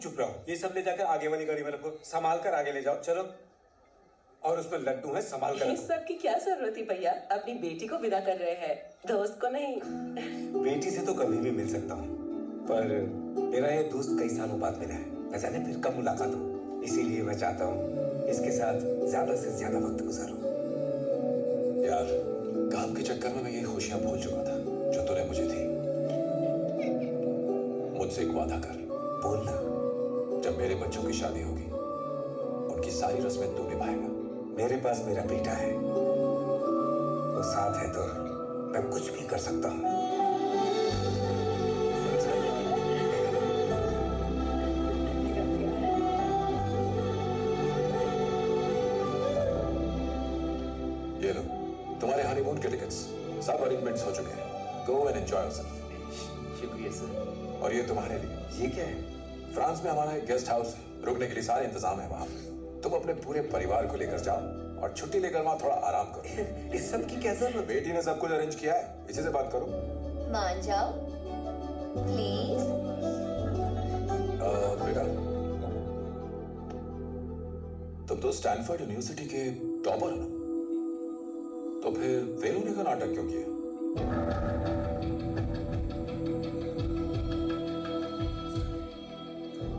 चुप रहो, ये सब ले जाकर आगे वाली गाड़ी में रखो, संभाल कर आगे ले जाओ, चलो। और उसमें लड्डू है, संभाल कर इस सब की क्या जरूरत थी भैया? अपनी बेटी को विदा कर रहे हैं, दोस्त को नहीं। बेटी से तो कभी भी मिल सकता हूँ, पर मेरा ये दोस्त कई सालों बाद मिला है, न जाने फिर कब मुलाकात हो। इसीलिए मैं चाहता हूँ इसके साथ ज्यादा से ज्यादा वक्त गुजारूं। यार, काम के चक्कर में मैं ये खुशियां भूल चुका था जो तूने मुझे थी। मुझसे एक वादा कर। बोलना। जब मेरे बच्चों की शादी होगी, उनकी सारी रस्में तू निभाएगा। मेरे पास मेरा बेटा है, वो साथ है तो मैं कुछ भी कर सकता हूँ। ये लो, तुम्हारे हनीमून के टिकट्स, सब अरेंजमेंट्स हो चुके हैं। Go and enjoy yourself. शुक्रिया सर। और ये तुम्हारे लिए। ये क्या है? फ्रांस में हमारा एक गेस्ट हाउस है, रुकने के लिए सारे इंतजाम है वहाँ। तुम अपने पूरे परिवार को लेकर जाओ और छुट्टी लेकर वहाँ थोड़ा आराम करो। इस सब की क्या जरूरत? बेटी ने सब कुछ अरेंज किया है, इसी से बात करो। मान जाओ प्लीज। बेटा, तुम तो स्टैनफोर्ड यूनिवर्सिटी के टॉपर हो ना, तो फिर फेल होने का नाटक क्यों किया?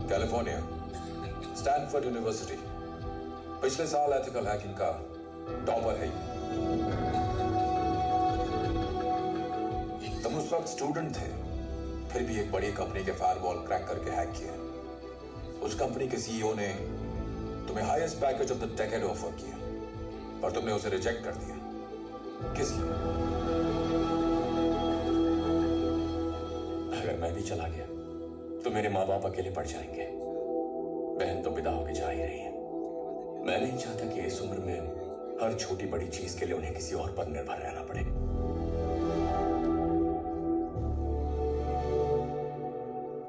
कैलिफोर्निया, स्टैनफोर्ड यूनिवर्सिटी, पिछले साल एथिकल हैकिंग का टॉपर है। तुम उस वक्त स्टूडेंट थे, फिर भी एक बड़ी कंपनी के फायरवॉल क्रैक करके हैक किया। उस कंपनी के सीईओ ने तुम्हें highest package of the decade offer किया, पर तुमने उसे रिजेक्ट कर दिया। किस लिए? अगर मैं भी चला गया तो मेरे माँ बाप अकेले पड़ जाएंगे। बहन तो विदा होके जा ही रही है। मैं नहीं चाहता कि इस उम्र में हर छोटी बड़ी चीज के लिए उन्हें किसी और पर निर्भर रहना पड़े।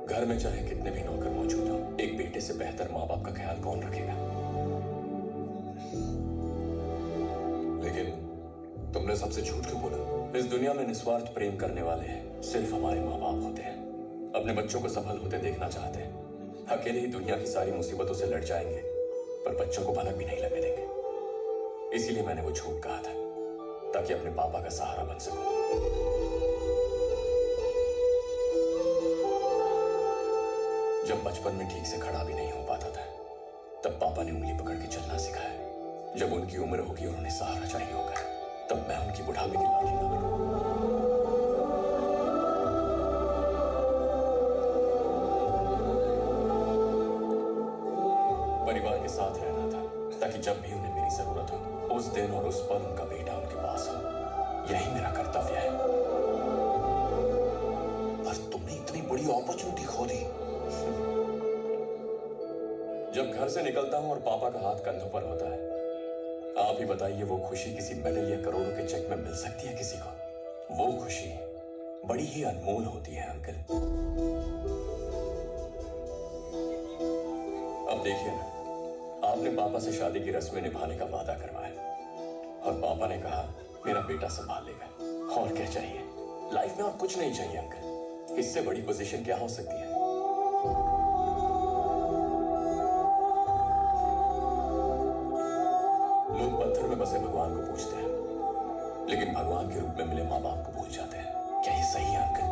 घर में चाहे कितने भी नौकर मौजूद हो, एक बेटे से बेहतर माँ बाप का ख्याल कौन रखेगा? लेकिन तुमने सबसे झूठ क्यों बोला? इस दुनिया में निस्वार्थ प्रेम करने वाले सिर्फ हमारे माँ बाप होते हैं। अपने बच्चों को सफल होते देखना चाहते हैं। अकेले ही दुनिया की सारी मुसीबतों से लड़ जाएंगे, पर बच्चों को भनक भी नहीं लगने देंगे। इसीलिए मैंने वो झूठ कहा था, ताकि अपने पापा का सहारा बन सकूं। जब बचपन में ठीक से खड़ा भी नहीं हो पाता था, तब पापा ने उंगली पकड़ के चलना सिखाया। जब उनकी उम्र होगी और उन्हें सहारा चाहिए होगा, तब मैं उनकी बुढ़ापे की लाठी न बनूं। परिवार के साथ रहना था, ताकि जब भी उन्हें मेरी जरूरत हो, उस दिन और उस पल उनका बेटा उनके पास हो। यही मेरा कर्तव्य है। पर तुमने इतनी बड़ी अपॉर्चुनिटी खो दी। जब घर से निकलता हूं और पापा का हाथ कंधों पर होता है, आप ही बताइए वो खुशी किसी मेडल या करोड़ों के चेक में मिल सकती है किसी को? वो खुशी बड़ी ही अनमोल होती है अंकल। अब देखिए ना, आपने पापा से शादी की रस्में निभाने का वादा करवाया और पापा ने कहा मेरा बेटा संभाल लेगा। और क्या चाहिए? लाइफ में और कुछ नहीं चाहिए अंकल। इससे बड़ी पोजीशन क्या हो सकती है? लोग पत्थर में बसे भगवान को पूजते हैं, लेकिन भगवान के रूप में मिले माँ बाप को भूल जाते हैं। क्या ये सही है अंकल?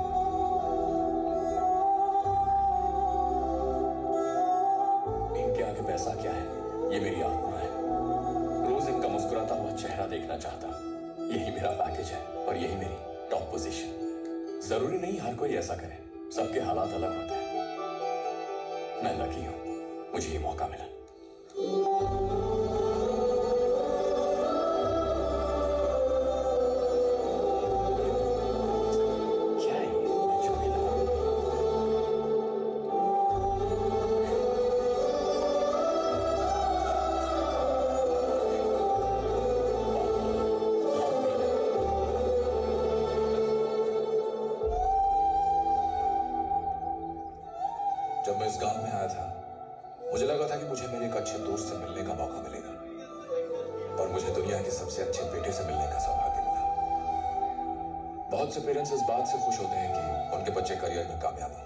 इनके आगे पैसा क्या है? ये मेरी आत्मा है। रोज इनका मुस्कुराता हुआ चेहरा देखना चाहता हूं। यही मेरा पैकेज है और यही मेरी टॉप पोजीशन। जरूरी नहीं हर कोई ऐसा करे, सबके हालात अलग होते हैं। मैं लकी हूं, मुझे ये मौका मिला। जब मैं इस गांव में आया था, मुझे लगा था कि मुझे मेरे एक अच्छे दोस्त से मिलने का मौका मिलेगा, पर मुझे दुनिया के सबसे अच्छे बेटे से मिलने का सौभाग्य मिला। बहुत से पेरेंट्स इस बात से खुश होते हैं कि उनके बच्चे करियर में कामयाब हों,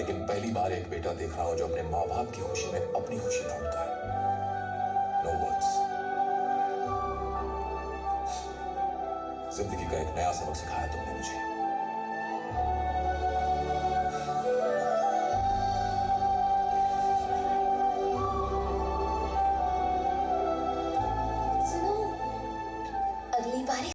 लेकिन पहली बार एक बेटा देख रहा हूं जो अपने माँ बाप की खुशी में अपनी खुशी ढूंढता है। No words. जिंदगी का एक नया सबक सिखाया तुमने मुझे।